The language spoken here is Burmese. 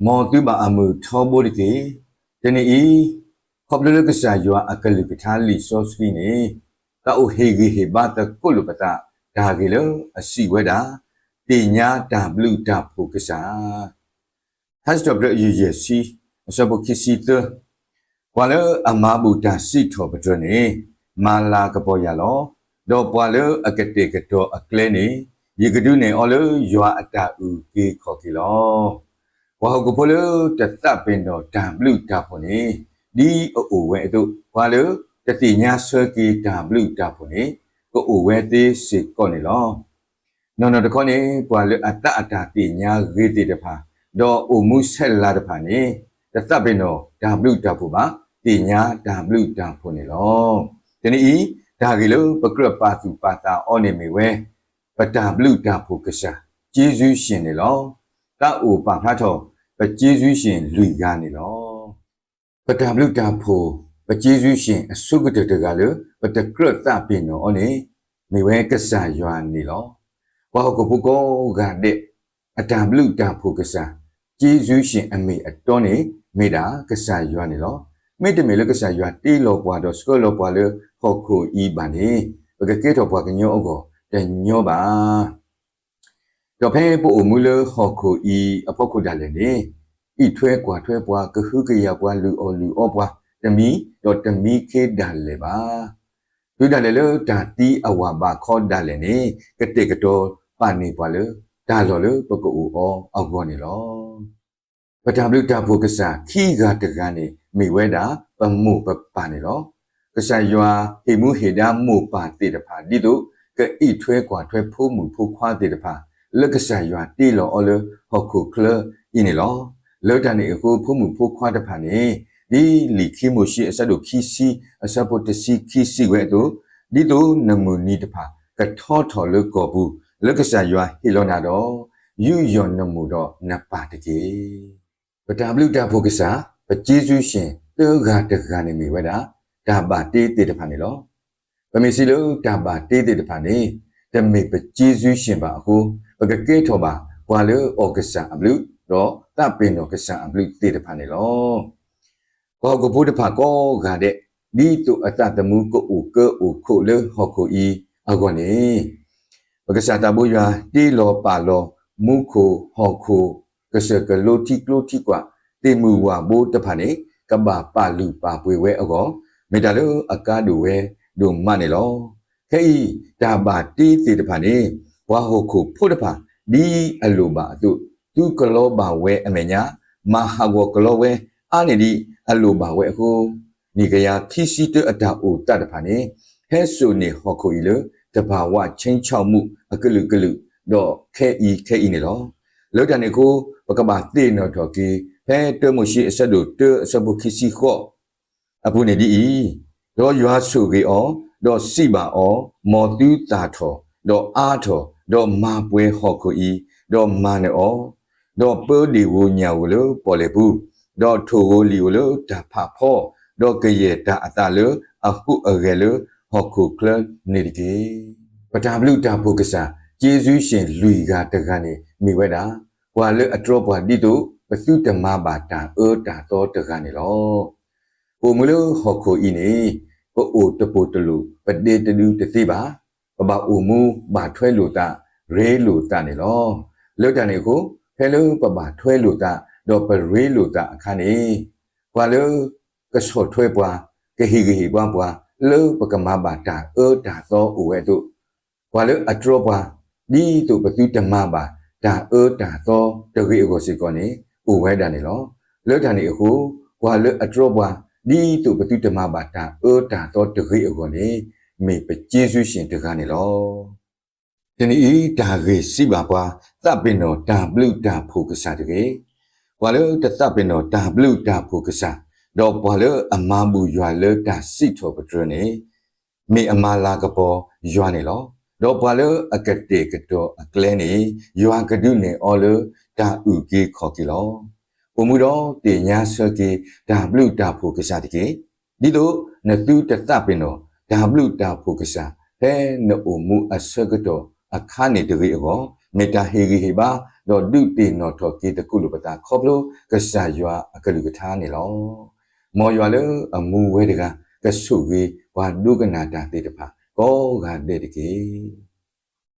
မော်တူဘာအမှုထောဘောဒီကေတနေဤခေါပလလကဆာယောအကလုကထာလီဆော့စကီနေတာအိုဟေဂီဟေဘာတကုလပတာဒါကေလအစီဝဲတာတင်ညာတာဘလူတာဖိုကဆာဟတ်စတော့ရရစီအစဘခိစီတဝါလအမဘူတာစီထောပဒရနေမာလာကပေါ်ရလောဒေါ်ပွာလအကတေကတောအကလဲနေယေကဒုနေအော်လယောအတာဥကေခေါ်ကီလောဝါဟကဖိုလတသပင်တော်တံဘလူတာဖို့နေဒီအိုဝဲတို့ဝါလတတိညာဆွဲကီတံဘလူတာဖို့နေကိုအိုဝဲသေးစေကောနေလောနော်တခေါနေပွာလအတအတာတိညာရေတိတဖာဒေါ်အိုမှုဆက်လာတဖာနေတသပင်တော်တံဘလူတာဖို့ပါတိညာတံဘလူတာဖို့နေလောတနည်းဒါကလေးပကရပါသူပါတာအော်နေမီဝဲပတာဘလူတာဖို့ကစားကျေးဇူးရှင်နေလောတာအိုပါဖတ်တော်ပကျေးဇူးရှင်လူကနေလောပတာဘလူတာဖို့ပကျေးဇူးရှင်အစုကတတကလေပတကရတပင်နော်အော်နေမီဝဲကစားရွာနေလောဘောကပုကောကတဲ့အတာဘလူတာဖို့ကစားကျေးဇူးရှင်အမေအတော်နေမိတာကစားရွာနေလောမိတမေလကစားရွာတီလောပွားတော့စကလောပွားလေဟောခုဤပါနေပကကေတော့ပွားကညောအောတညောပါတော့ဖဲပို့မူလဟောခုဤအဖို့ခုတလည်းနေဤထွဲကွာထွဲပွားကဟုကရပွားလူအောပွားတမီတော့တမီခေတလည်းပါလူတလည်းလို့ဒါတီအဝါပါခေါ်တလည်းနေကတိကတော်ပါနေပွားလို့ဒါလော်လို့ပကူအောကောနေလောပတံဘလူတာဖို့ကစားခီကတကနေမိဝဲတာပမှုပပါနေလောကစားရွာဟေမှုဟေဒါမှုပါတိတဖာဒီတို့ကဤထွဲကွာထွဲဖိုးမှုဖိုးခွာတိတဖာလက်ကစားရွာတီလောအော်လဟောခုကလဤနေလောလောတန်နေအခုဖိုးမှုဖိုးခွာတဖာနေဒီလီခီမှုရှိအစတို့ခီစီအစပုတစီခီစီဝဲတို့ဒီတို့နမူနီတဖာကထောထောလကောဘူးလက်ကစားရွာဟေလောနာတော့ယူယောနမှုတော့နပါတကေပတံဘလူတာဖို့ကစားပကျေးဇူးရှင်တောကတကနေမိဝဲတာဒါပါတေးတေးတဖာနေလောပမေစီလို့ဒါပါတေးတေးတဖာနေတမေပကျေးဇူးရှင်ပါအခုပကကေထောပါဘွာလို့ဩကစားအဘလူတော့တပင်တော့ကစားအဘလူတေးတဖာနေလောဘောကဘုဒ္ဓဖာကောကတဲ့ဒီတုအတတမှုကိုဥကောဥခုလေဟောကိုဤအကောနေပကစားတဘူရွာတီလောပါလောမုခုဟောခုကစကလိုတီကလိုတီကွာတေမူဝါဘိုးတဖာနေကဘာပါလူပါပွေဝဲအကောမေတ္တာလို့အကားတို့ဝဲတို့မနေလောခဲဤဒါပါတီးစီတဖာနေဝါဟုတ်ခုဖို့တဖာဒီအလိုပါသူကလောပါဝဲအမေညာမဟာဝကလောဝဲအာနေဒီအလိုပါဝဲအခုနေကရခီစီတအတာအိုတတဖာနေဟဲဆုနေဟောခုဤလေတဘာဝချင်းချောက်မှုအကလူတော့ခဲဤနေလောလောတန်နေကိုပကဘာတေနော်တော်ကီဖဲတမှုရှိအဆက်တို့တအစဘခီစီခောအပူနေဒီတော့ရွာဆုကေအောတော့စိပါအောမော်တူတာထောတော့အားထောတော့မာပွဲဟော်ကိုဤတော့မာနေအောတော့ပိုးဒီဝညာဝလို့ပေါ်လေဘူးတော့ထိုကိုလီဝလို့ဒါဖာဖောတော့ကရဲ့ဒါအတာလို့အခုအကယ်လို့ဟော်ကိုကလနေဒီကေပတာဘလူတာဖို့ကစားကျေးဇူးရှင်လူကတကနေမိဝဲတာဘွာလေအထရောဘွာဒီတို့ပစုတမဘာတာတာတော့တကနေလောဘုံမလို့ဟော်ကိုဤနေကိုအိုတပိုတလူပတေတလူတသိပါပပအိုမူဘာထွဲလို့တာရဲလို့တာနေလောလောက်တန်နေကိုဖဲလို့ပပထွဲလို့တာတော့ပရဲလို့တာအခါနေဘွာလို့ကဆော့ထွဲပွားကဟီပွားလို့ပကမဘာတာတာတော့အိုဝဲတို့ဘွာလို့အထရောဘွာဒီတို့ပစုတမဘာတာတာတော့တရီအကိုစီကောနေအိုဝဲတာနေလောလောက်တန်နေအခုဘွာလို့အထရောဘွာဒီတုပတုတမဘာတာတာတော့တရီအကောနေမေပကျေးဇူးရှင်တကနေလောဒီနေ့ဒါရေစီပါပွားသပင်တော်တာဘလူတာဖို့ကစားတကေဘွာလို့တသပင်တော်တာဘလူတာဖို့ကစားတော့ဘွာလို့အမမူရွာလို့တာစိထောပဒရနေမေအမလာကပေါ်ရွာနေလောတော့ဘွာလို့အကတေကတော်အကလဲနေရွာကဒုနေအော်လို့တာဥကေခေါ်ကီလောဘုံမူတော့တေညာဆကေဒါဘလူတာဖို့ကစားတကေဒီတို့နသူတသပင်တော့ဒါဘလူတာဖို့ကစားဟဲနိုမူအစကတော့အခါနေတရီအော မေတ္တာဟေဂီဟေဘာတော့ဒုတေနော်ထော်ကေတကုလပတာခေါပလိုကဆာယွာအကလူကထားနေလောမော်ယွာလေအမူဝဲတကကဆုကေဘာဒုကနာတာတေတဖာကောကတဲ့တကေ